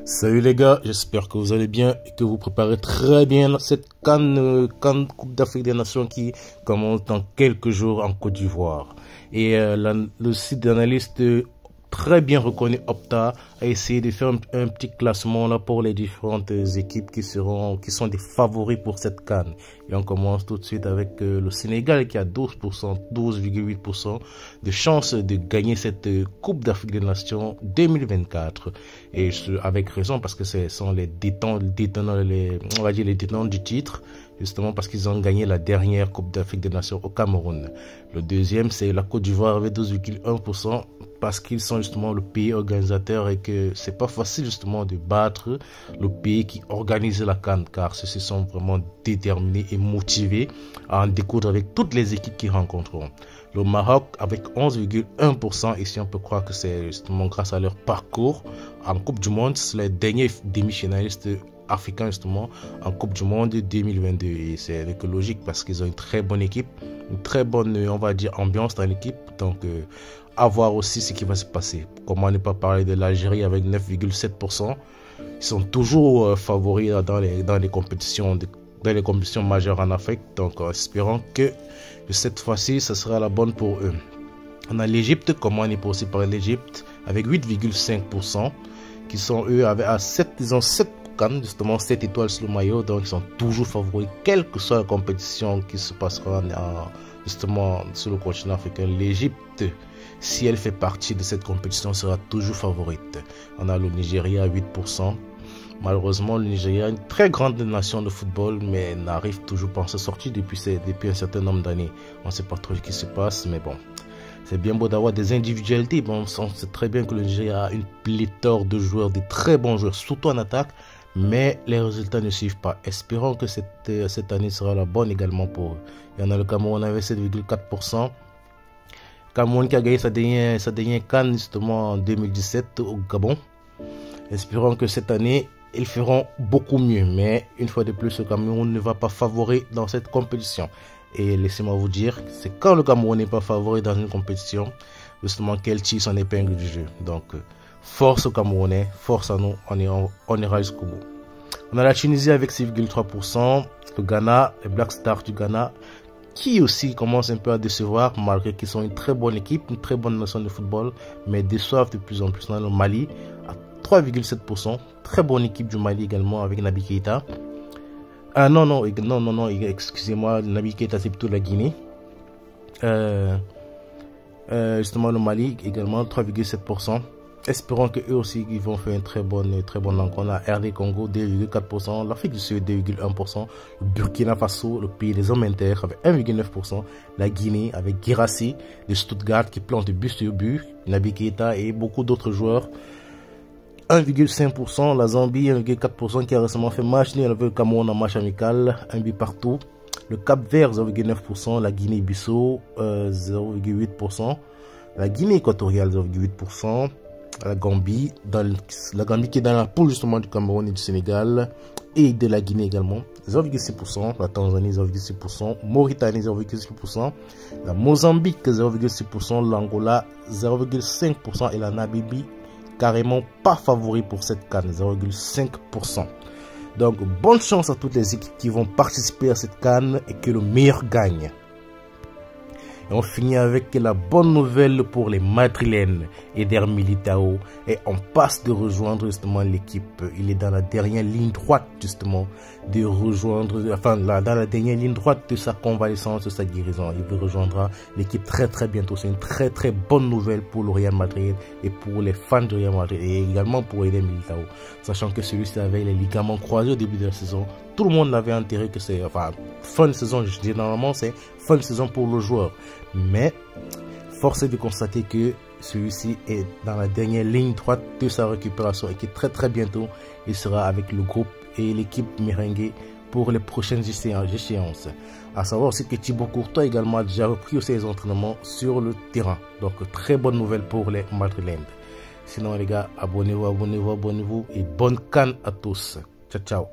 Salut les gars, j'espère que vous allez bien et que vous préparez très bien cette CAN Coupe d'Afrique des Nations qui commence dans quelques jours en Côte d'Ivoire. Et le site d'analyste très bien reconnu Opta a essayé de faire un petit classement là pour les différentes équipes qui sont des favoris pour cette CAN. Et on commence tout de suite avec le Sénégal qui a 12,8% de chance de gagner cette Coupe d'Afrique des Nations 2024. Et avec raison parce que ce sont les détenants du titre, justement parce qu'ils ont gagné la dernière Coupe d'Afrique des Nations au Cameroun. Le deuxième, c'est la Côte d'Ivoire avec 12,1% parce qu'ils sont justement le pays organisateur et que c'est pas facile justement de battre le pays qui organise la CAN, car ceux-ci sont vraiment déterminés et motivés à en découdre avec toutes les équipes qu'ils rencontreront. Le Maroc avec 11,1%, ici on peut croire que c'est justement grâce à leur parcours en Coupe du Monde, c'est les derniers demi-finalistes africains justement en Coupe du Monde 2022, et c'est avec logique parce qu'ils ont une très bonne équipe, une très bonne on va dire ambiance dans l'équipe, donc à voir aussi ce qui va se passer. Comment ne pas parler de l'Algérie avec 9,7%, ils sont toujours favoris dans les compétitions majeures en Afrique, donc espérons que cette fois-ci ce sera la bonne pour eux. On a l'Égypte, comment on n'est pas aussi par l'Égypte avec 8,5%, qui sont eux à 7, ils ont 7 CAN, justement 7 étoiles sur le maillot, donc ils sont toujours favoris quelle que soit la compétition qui se passera justement sur le continent africain. L'Égypte, si elle fait partie de cette compétition, sera toujours favorite. On a le Nigeria à 8%. Malheureusement, le Nigeria est une très grande nation de football, mais n'arrive toujours pas à se sortir depuis un certain nombre d'années. On ne sait pas trop ce qui se passe, mais bon. C'est bien beau d'avoir des individualités. Bon, on sait très bien que le Nigeria a une pléthore de joueurs, de très bons joueurs, surtout en attaque, mais les résultats ne suivent pas. Espérons que cette année sera la bonne également pour eux. Il y en a le Cameroun avec 7,4%. Cameroun qui a gagné sa dernière CAN justement en 2017 au Gabon. Espérons que cette année, ils feront beaucoup mieux. Mais une fois de plus, le Cameroun ne va pas favori dans cette compétition. Et laissez-moi vous dire, c'est quand le Cameroun n'est pas favori dans une compétition, justement qu'elle tire son épingle du jeu. Donc, force aux Camerounais, force à nous, on ira jusqu'au bout. On a la Tunisie avec 6,3%, le Ghana, les Black Stars du Ghana, qui aussi commencent un peu à décevoir, malgré qu'ils sont une très bonne équipe, une très bonne nation de football, mais déçoivent de plus en plus. Dans le Mali, à 3,7%, très bonne équipe du Mali également avec Naby Keïta. Ah non, excusez-moi, Naby Keïta c'est plutôt la Guinée. Justement le Mali également 3,7%. Espérons que eux aussi ils vont faire une très bonne rencontre. On a RD Congo 2,4%, l'Afrique du Sud 2,1%, le Burkina Faso, le pays des hommes inter avec 1,9%, la Guinée avec Guirassy de Stuttgart qui plante but sur but, Naby Keïta et beaucoup d'autres joueurs 1,5%, la Zambie 1,4% qui a récemment fait match nul avec le Cameroun en match amical, un but partout, le Cap-Vert 0,9%, la Guinée-Bissau 0,8%, la Guinée équatoriale 0,8%, la Gambie qui est dans la poule justement du Cameroun et du Sénégal et de la Guinée également 0,6%, la Tanzanie 0,6%, Mauritanie 0,6%, la Mozambique 0,6%, l'Angola 0,5% et la Namibie carrément pas favori pour cette CAN 0,5%. Donc bonne chance à toutes les équipes qui vont participer à cette CAN et que le meilleur gagne. Et on finit avec la bonne nouvelle pour les Madrilènes, Eder Militao, et on passe de rejoindre justement l'équipe. Il est dans la dernière ligne droite justement de rejoindre, dans la dernière ligne droite de sa convalescence, de sa guérison. Il rejoindra l'équipe très bientôt. C'est une très bonne nouvelle pour le Real Madrid et pour les fans du Real Madrid et également pour Eder Militao, sachant que celui-ci avait les ligaments croisés au début de la saison. Tout le monde l'avait enterré que c'est fin de saison, généralement c'est fin de saison pour le joueur. Mais force est de constater que celui-ci est dans la dernière ligne droite de sa récupération et que très bientôt il sera avec le groupe et l'équipe merengue pour les prochaines échéances. À savoir aussi que Thibaut Courtois également a déjà repris ses entraînements sur le terrain. Donc très bonne nouvelle pour les Madrilènes. Sinon les gars, abonnez-vous et bonne CAN à tous. Ciao.